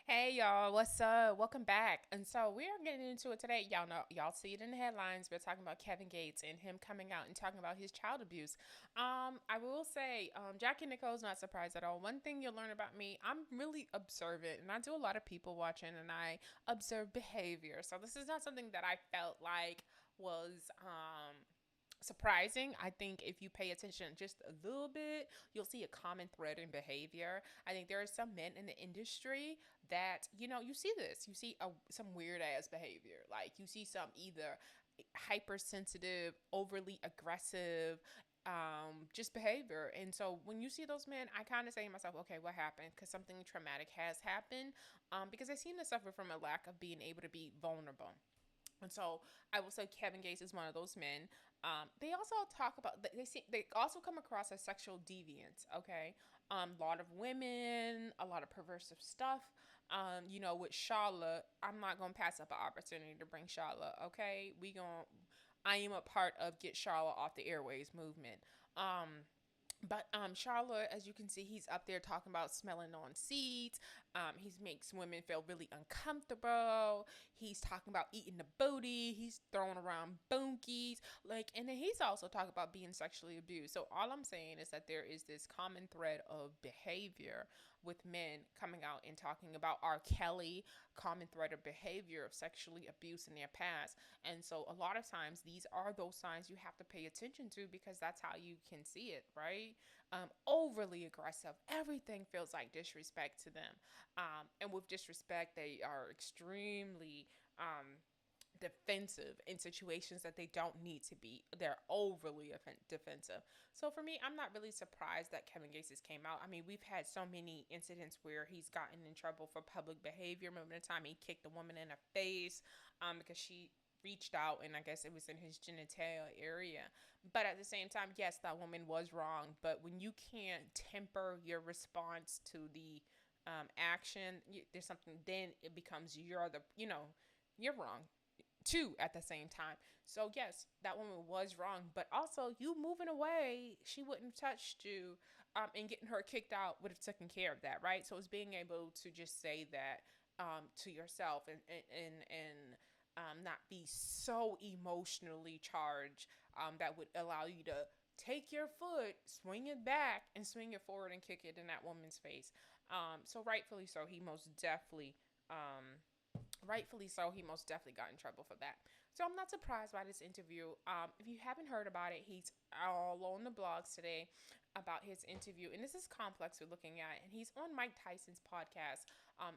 Hey y'all, what's up? Welcome back. And so we are getting into it today. Y'all know, y'all see it in the headlines. We're talking about Kevin Gates and him coming out and talking about his child abuse. I will say, Jackie Nicole's not surprised at all. One thing you'll learn about me, I'm really observant, and I do a lot of people watching, and I observe behavior. So this is not something that I felt like was surprising. I think if you pay attention just a little bit, you'll see a common thread in behavior. I think there are some men in the industry that, you see this. You see some weird ass behavior. Like you see some either hypersensitive, overly aggressive, just behavior. And so when you see those men, I kind of say to myself, okay, what happened? Because something traumatic has happened. Because they seem to suffer from a lack of being able to be vulnerable. And so I will say Kevin Gates is one of those men. They also talk about they also come across as sexual deviants. Okay, a lot of women, a lot of perversive stuff. With Charlotte, I'm not gonna pass up an opportunity to bring Charlotte. Okay, I am a part of Get Charlotte Off the Airways movement. But Charlotte, as you can see, he's up there talking about smelling on seats. He makes women feel really uncomfortable. He's talking about eating the booty. He's throwing around bunkies. And then he's also talking about being sexually abused. So all I'm saying is that there is this common thread of behavior with men coming out and talking about R. Kelly, common thread of behavior of sexually abuse in their past. And so a lot of times these are those signs you have to pay attention to because that's how you can see it, right? Overly aggressive. Everything feels like disrespect to them. And with disrespect, they are extremely defensive in situations that they don't need to be. They're overly defensive. So for me, I'm not really surprised that Kevin Gates came out. I mean, we've had so many incidents where he's gotten in trouble for public behavior. Remember the time he kicked a woman in the face because she reached out and I guess it was in his genital area. But at the same time, yes, that woman was wrong. But when you can't temper your response to the action, there's something, then it becomes you're wrong too at the same time. So yes, that woman was wrong, but also you moving away, she wouldn't have touched you, and getting her kicked out would have taken care of that, right? So it's being able to just say that to yourself and not be so emotionally charged that would allow you to take your foot, swing it back, and swing it forward and kick it in that woman's face. So rightfully so, he most definitely got in trouble for that. So I'm not surprised by this interview. If you haven't heard about it, he's all on the blogs today about his interview, and this is complex we're looking at. And he's on Mike Tyson's podcast.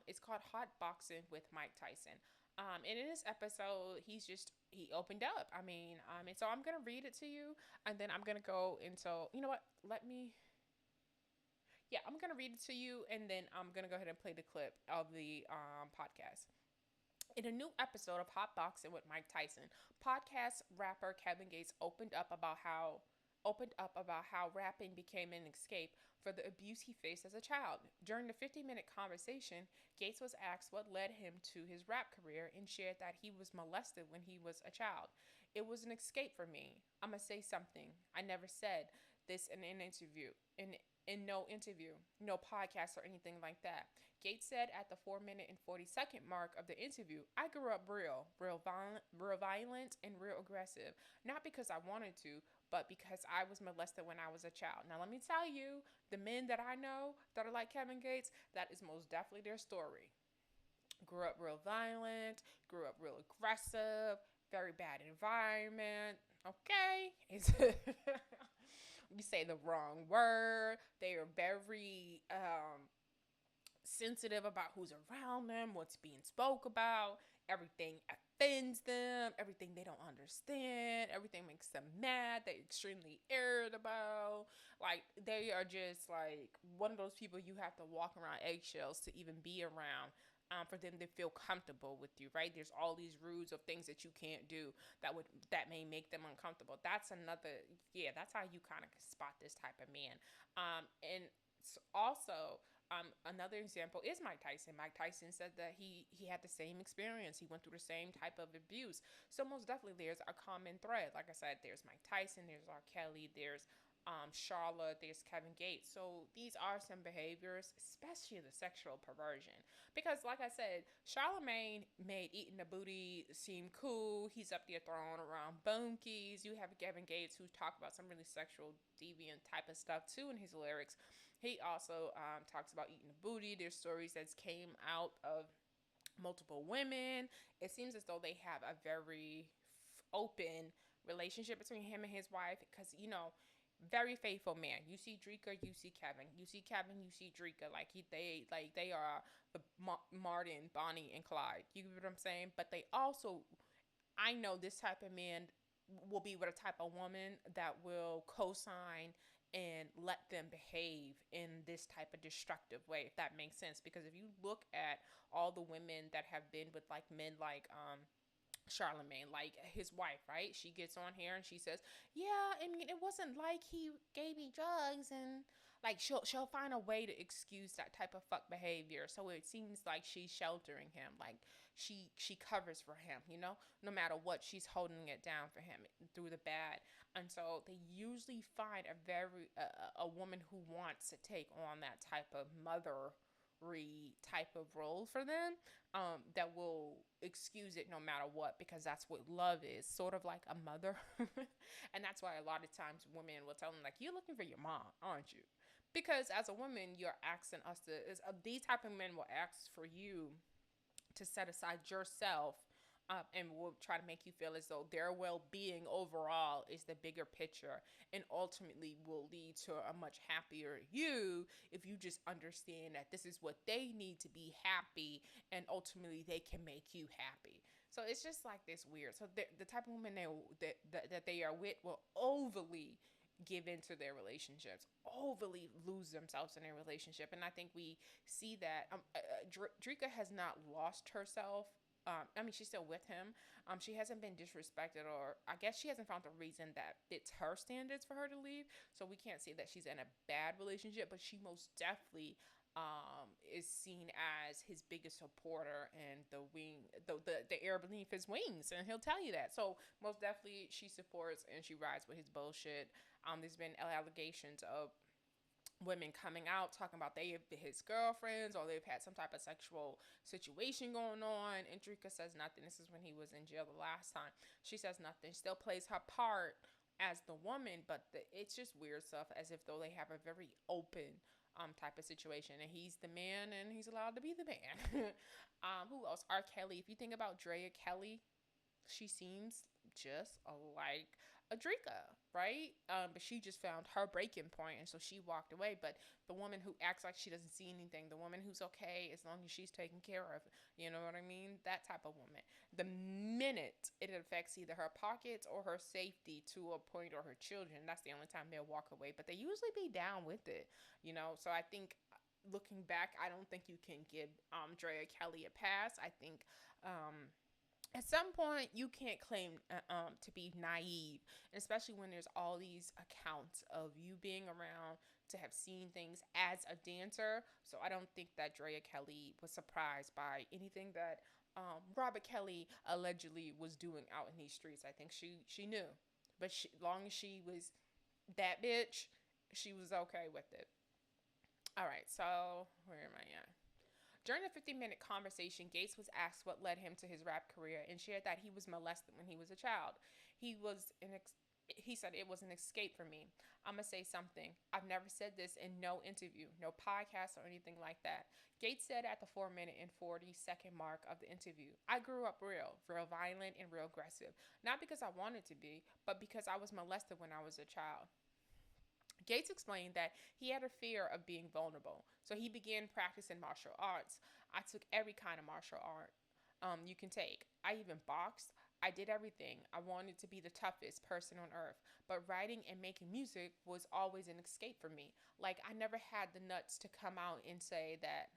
It's called Hot Boxing with Mike Tyson. And in this episode, he opened up. I mean, and so I'm gonna read it to you, and then I'm gonna go into Let me. Yeah, I'm gonna read it to you, and then I'm gonna go ahead and play the clip of the podcast. In a new episode of Hot Boxing with Mike Tyson, podcast rapper Kevin Gates opened up about how rapping became an escape for the abuse he faced as a child. During the 50-minute conversation, Gates was asked what led him to his rap career and shared that he was molested when he was a child. It was an escape for me. I'm going to say something I never said this in an interview. In no interview, no podcast or anything like that. Gates said at the 4 minute and 40-second mark of the interview, I grew up real violent and real aggressive. Not because I wanted to, but because I was molested when I was a child. Now let me tell you, the men that I know that are like Kevin Gates, that is most definitely their story. Grew up real violent, grew up real aggressive, very bad environment. Okay, you say the wrong word. They are very sensitive about who's around them, what's being spoke about. Everything offends them. Everything they don't understand. Everything makes them mad. They're extremely irritable. Like they are just like one of those people you have to walk around eggshells to even be around. For them to feel comfortable with you, right? There's all these rules of things that you can't do that may make them uncomfortable. That's another, yeah. That's how you kind of spot this type of man. And also, another example is Mike Tyson. Mike Tyson said that he had the same experience. He went through the same type of abuse. So most definitely, there's a common thread. Like I said, there's Mike Tyson, there's R. Kelly, there's Charlotte, there's Kevin Gates. So these are some behaviors, especially the sexual perversion. Because, like I said, Charlemagne made eating the booty seem cool. He's up there throwing around bunkies. You have Kevin Gates who's talk about some really sexual, deviant type of stuff too in his lyrics. He also talks about eating the booty. There's stories that came out of multiple women. It seems as though they have a very open relationship between him and his wife because, very faithful man. You see Drika, you see Kevin. You see Kevin, you see Drika. They are the Martin, Bonnie, and Clyde. You get what I'm saying? But they also, I know this type of man will be with a type of woman that will co-sign and let them behave in this type of destructive way, if that makes sense. Because if you look at all the women that have been with like men like Charlemagne, like his wife, right? She gets on here and she says, "Yeah, I mean, it wasn't like he gave me drugs," and like she'll find a way to excuse that type of fuck behavior. So it seems like she's sheltering him, like she covers for him, no matter what, she's holding it down for him through the bad. And so they usually find a woman who wants to take on that type of mother type of role for them, that will excuse it no matter what, because that's what love is, sort of like a mother. And that's why a lot of times women will tell them like, "You're looking for your mom, aren't you?" Because as a woman, you're asking us to, these type of men will ask for you to set aside yourself, and will try to make you feel as though their well-being overall is the bigger picture, and ultimately will lead to a much happier you if you just understand that this is what they need to be happy, and ultimately they can make you happy. So it's just like this weird. So the type of women that they are with will overly give into their relationships, overly lose themselves in their relationship. And I think we see that Drika has not lost herself. I mean, she's still with him. She hasn't been disrespected, or I guess she hasn't found the reason that fits her standards for her to leave. So we can't say that she's in a bad relationship, but she most definitely is seen as his biggest supporter and the air beneath his wings, and he'll tell you that. So most definitely she supports and she rides with his bullshit. There's been allegations of women coming out talking about they have been his girlfriends, or they've had some type of sexual situation going on, and Drika says nothing. This is when he was in jail the last time. She says nothing, still plays her part as the woman, but it's just weird stuff, as if though they have a very open type of situation, and he's the man and he's allowed to be the man. Who else? R. Kelly. If you think about Drea Kelly, she seems just like a Drika, right? But she just found her breaking point, and so she walked away. But the woman who acts like she doesn't see anything, the woman who's okay as long as she's taken care of, you know what I mean? That type of woman. The minute it affects either her pockets or her safety to a point, or her children, that's the only time they'll walk away. But they usually be down with it, So I think, looking back, I don't think you can give Drea Kelly a pass. I think at some point you can't claim to be naive, especially when there's all these accounts of you being around to have seen things as a dancer. So I don't think that Drea Kelly was surprised by anything that Robert Kelly allegedly was doing out in these streets. I think she knew, but long as she was that bitch, she was okay with it. All right, so where am I at? During the 50-minute conversation, Gates was asked what led him to his rap career, and shared that he was molested when he was a child. He said it was an escape for me. I'm gonna say something. I've never said this in no interview, no podcast, or anything like that. Gates said at the 4-minute and 40-second mark of the interview, "I grew up real violent and real aggressive. Not because I wanted to be, but because I was molested when I was a child." Gates explained that he had a fear of being vulnerable, so he began practicing martial arts. "I took every kind of martial art you can take. I even boxed. I did everything. I wanted to be the toughest person on earth. But writing and making music was always an escape for me. Like, I never had the nuts to come out and say that,"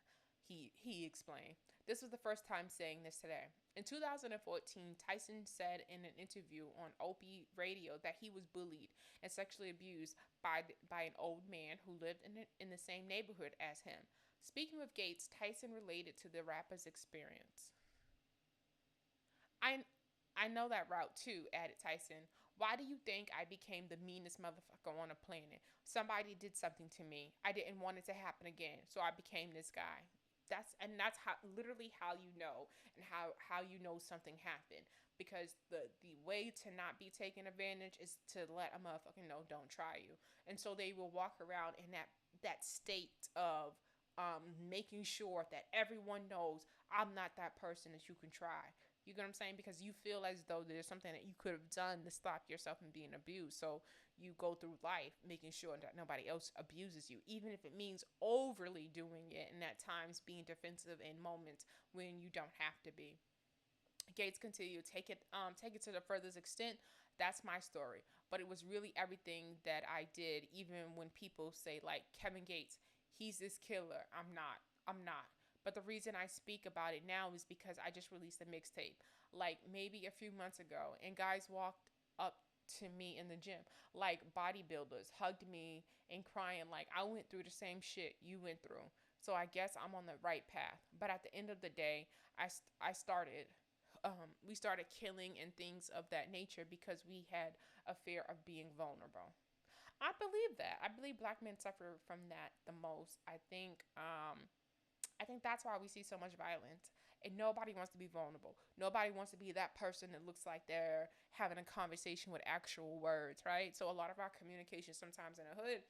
he explained. This was the first time saying this today. In 2014, Tyson said in an interview on Opie Radio that he was bullied and sexually abused by an old man who lived in the same neighborhood as him. Speaking with Gates, Tyson related to the rapper's experience. I know that route too," added Tyson. Why do you think I became the meanest motherfucker on the planet? Somebody did something to me. I didn't want it to happen again, so I became this guy. That's how, literally how you know, and how you know something happened, because the way to not be taken advantage is to let a motherfucker know don't try you. And so they will walk around in that state of making sure that everyone knows I'm not that person that you can try. You get what I'm saying? Because you feel as though there's something that you could have done to stop yourself from being abused. So you go through life making sure that nobody else abuses you, even if it means overly doing it, and at times being defensive in moments when you don't have to be. Gates continue, take it to the furthest extent. That's my story. But it was really everything that I did, even when people say like Kevin Gates, he's this killer. I'm not. I'm not. But the reason I speak about it now is because I just released a mixtape like maybe a few months ago, and guys walked up to me in the gym, like bodybuilders, hugged me and crying like I went through the same shit you went through. So I guess I'm on the right path. But at the end of the day, I started we started killing and things of that nature because we had a fear of being vulnerable. I believe that. I believe black men suffer from that the most. I think that's why we see so much violence. And nobody wants to be vulnerable. Nobody wants to be that person that looks like they're having a conversation with actual words, right? So a lot of our communication sometimes in the hood,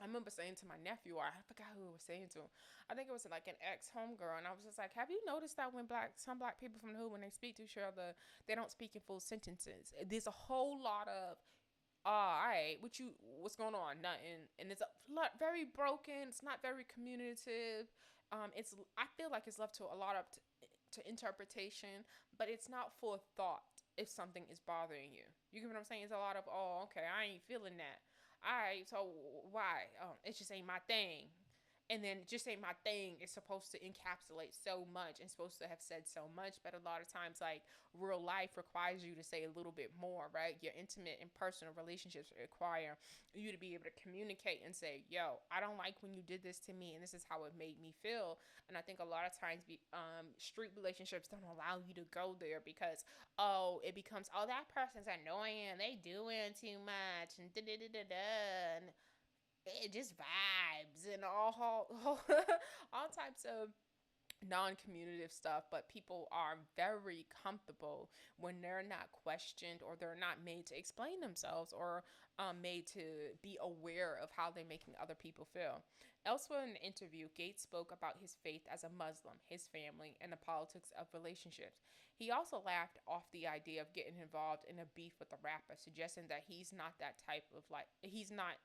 I remember saying to my nephew, or I forgot who I was saying to him. I think it was like an ex homegirl, and I was just like, "Have you noticed that when some black people from the hood, when they speak to each other, they don't speak in full sentences? There's a whole lot of, all right, what's going on? Nothing, and it's a lot very broken. It's not very communicative. I feel like it's left to a lot of to interpretation, but it's not for thought. If something is bothering you, you get what I'm saying? It's a lot of, oh, okay, I ain't feeling that. All right, so why? It just ain't my thing. And then just say my thing is supposed to encapsulate so much and supposed to have said so much, but a lot of times like real life requires you to say a little bit more, right? Your intimate and personal relationships require you to be able to communicate and say, yo, I don't like when you did this to me, and this is how it made me feel. And I think a lot of times street relationships don't allow you to go there because, oh, it becomes, oh, that person's annoying, they doing too much, and da da da da da, and it just vibes and all types of non-communicative stuff. But people are very comfortable when they're not questioned, or they're not made to explain themselves, or made to be aware of how they're making other people feel. Elsewhere in the interview, Gates spoke about his faith as a Muslim, his family, and the politics of relationships. He also laughed off the idea of getting involved in a beef with a rapper, suggesting that he's not that type of life. He's not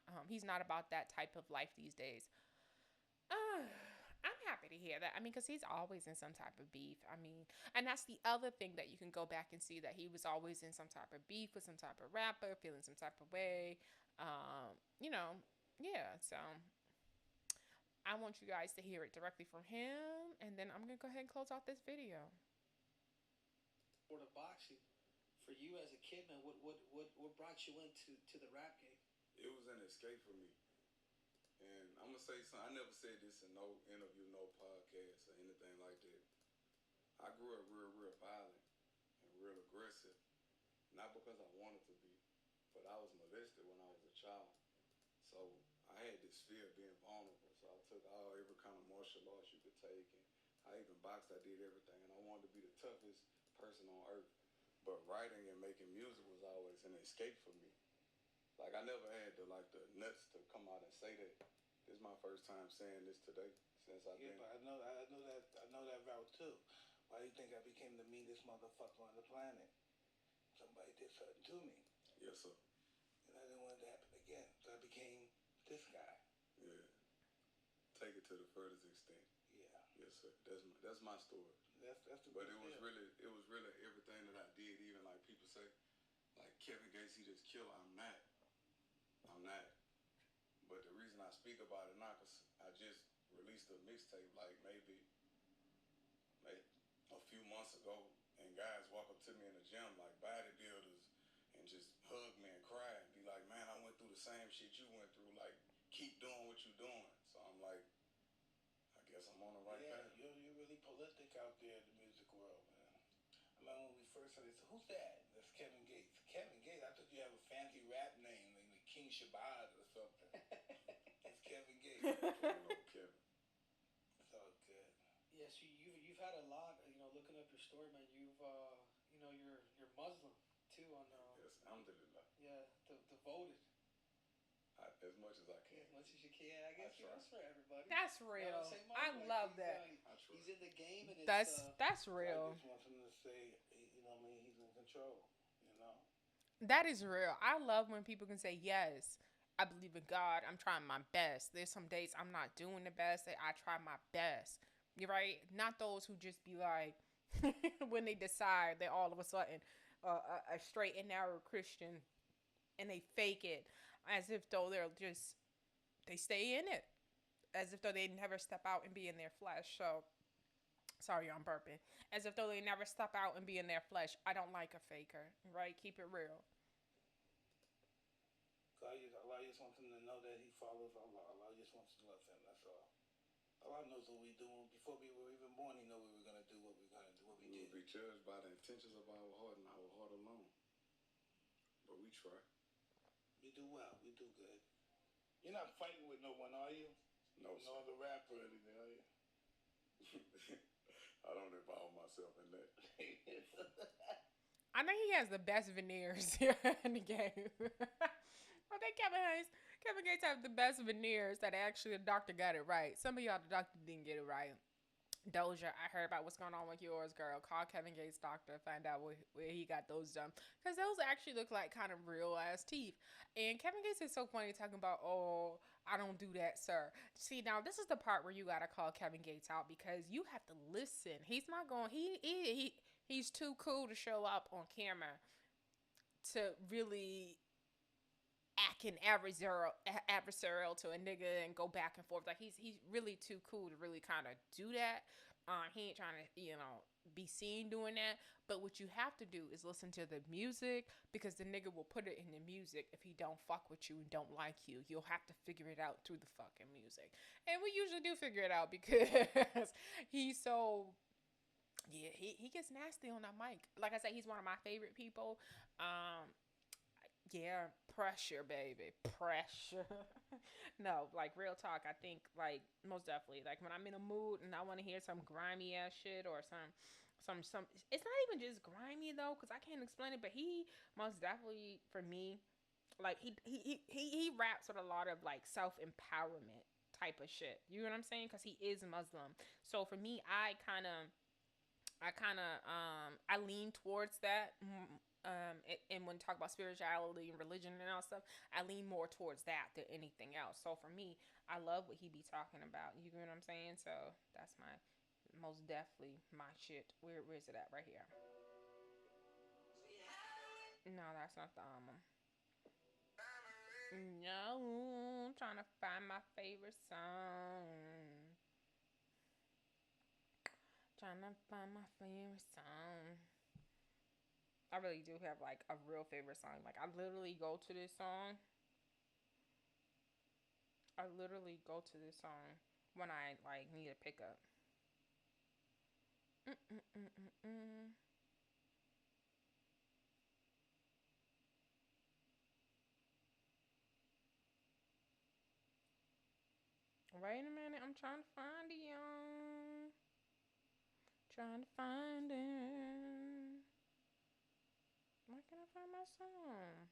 about that type of life these days. Uh, I'm happy to hear that. I mean, because he's always in some type of beef. I mean, and that's the other thing that you can go back and see, that he was always in some type of beef with some type of rapper, feeling some type of way. You know, yeah. So I want you guys to hear it directly from him, and then I'm gonna go ahead and close out this video. For the boxing, for you as a kid, man, what brought you into the rap game? It was an escape for me. And I'm gonna say something. I never said this in no interview, no podcast, or anything like that. I grew up real violent and real aggressive. Not because I wanted to be, but I was molested when I was a child. So I had this fear of being vulnerable. So I took every kind of martial arts you could take, and I even boxed. I did everything, and I wanted to be the toughest person on earth. But writing and making music was always an escape for me. Like I never had the nuts to come out and say that. This is my first time saying this today since I've been. Yeah, but I know that route too. Why do you think I became the meanest motherfucker on the planet? Somebody did something to me. Yes, sir. And I didn't want it to happen again. So I became this guy. Yeah. Take it to the furthest extent. Yeah. Yes, sir. That's my story. That's the. But it was really everything that I did. Even like people say, like Kevin Gates, he just killed. I'm not. I'm not. But the reason I speak about it now, cause I just released a mixtape like maybe a few months ago, and guys walk up to me in the gym like bodybuilders and just hug me and cry and be like, "Man, I went through the same shit you went through. Like, keep doing what you're doing." So I'm like, I guess I'm on the right path. Yeah, you're really prolific out there in the music world, man. I remember when we first started, so who's that? That's Kevin Gates. Kevin Gates, I thought you had Shabazz or something. It's Kevin Gates. Kevin. It's all good. Yes, you've had a lot. Looking up your story, man. You're Muslim too. Yes, alhamdulillah. Yeah, devoted As much as I can. as much as you can. I guess try. that's for everybody. That's You know real. what I'm saying, Mark? I Like, love he's, that. I try. he's in the game, and That's I real. just want him to say, you know what I mean, he's in control, you know? That is real. I love when people can say, yes, I believe in God. I'm trying my best. There's some days I'm not doing the best. That I try my best. You're right. Not those who just be like, when they decide they're all of a sudden a straight and narrow Christian and they fake it as if though they stay in it. As if though they never step out and be in their flesh. So, sorry, I'm burping. As if though they never step out and be in their flesh. I don't like a faker, right? Keep it real. So Allah just wants him to know that he follows Allah. Allah just wants to love him, that's all. Allah knows what we're doing. Before we were even born, he knew we were going to do what we're going to do, what we We will did. be judged by the intentions of our heart and our heart alone. But we try. We do well. We do good. You're not fighting with no one, are you? No, No other rapper or anything, are you? I don't involve myself in that. I think he has the best veneers here in the game. I think Kevin Gates have the best veneers that actually the doctor got it right. Some of y'all, the doctor didn't get it right. Doja, I heard about what's going on with yours, girl. Call Kevin Gates' doctor, find out where he got those done. Because those actually look like kind of real ass teeth. And Kevin Gates is so funny talking about, oh, I don't do that, sir. See, now this is the part where you gotta call Kevin Gates out because you have to listen. He's not going. He's too cool to show up on camera to really acting adversarial to a nigga and go back and forth. Like he's really too cool to really kind of do that. He ain't trying to be seen doing that. But what you have to do is listen to the music because the nigga will put it in the music if he don't fuck with you and don't like you. You'll have to figure it out through the fucking music. And we usually do figure it out because he's so. Yeah, he gets nasty on that mic. Like I said, he's one of my favorite people. Yeah, pressure, baby, pressure. No, like real talk. I think like most definitely, like when I'm in a mood and I want to hear some grimy ass shit or some. It's not even just grimy though, cause I can't explain it. But he most definitely for me, like he raps with a lot of like self empowerment type of shit. You know what I'm saying? Cause he is Muslim. So for me, I lean towards that. And when talk about spirituality and religion and all stuff, I lean more towards that than anything else. So for me, I love what he be talking about. You know what I'm saying? So that's my most definitely my shit. Where is it at? Right here. No, that's not the album. No, I'm trying to find my favorite song. Trying to find my favorite song. I really do have like a real favorite song. Like I literally go to this song. I literally go to this song when I like need a pickup. Mm-mm-mm-mm-mm. Wait a minute, I'm trying to find it, y'all. Trying to find it. Where can I find my song?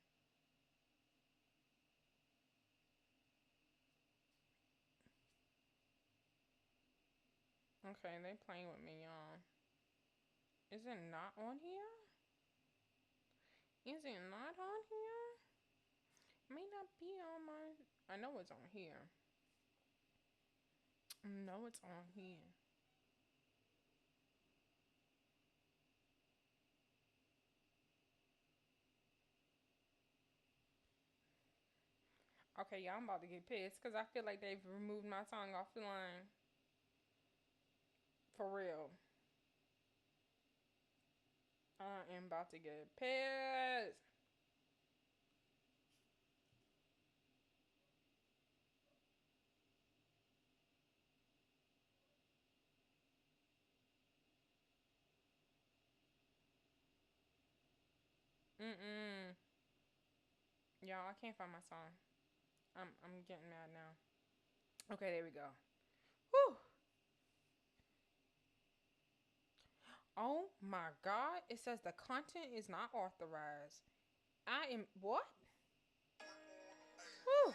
Okay, they playing with me, y'all. Is it not on here? Is it not on here? May not be on my. I know it's on here. No, it's on here. Okay, y'all, I'm about to get pissed because I feel like they've removed my song off the line. For real. I am about to get pissed. Mm-mm. Y'all, I can't find my song. I'm getting mad now. Okay, there we go. Whew. Oh my God! It says the content is not authorized. I am what? Whew.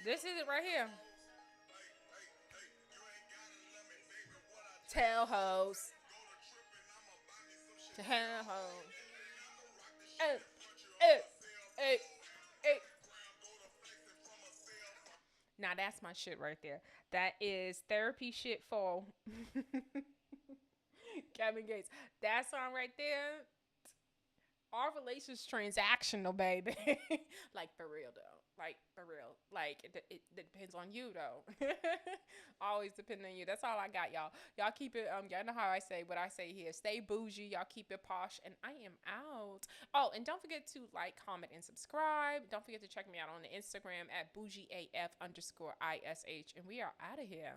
This is it right here. Tell hoes. Tell hoes. Hey, hey, hey, hey. Now that's my shit right there. That is therapy shit for Kevin Gates. That song right there. Our relation's transactional, baby. Like for real though. Like for real. Like it depends on you though. Always depending on you. That's all I got, y'all. Y'all keep it. Y'all know how I say what I say here. Stay bougie. Y'all keep it posh, and I am out. Oh, and don't forget to like, comment, and subscribe. Don't forget to check me out on the Instagram at bougieaf_ish, and we are out of here.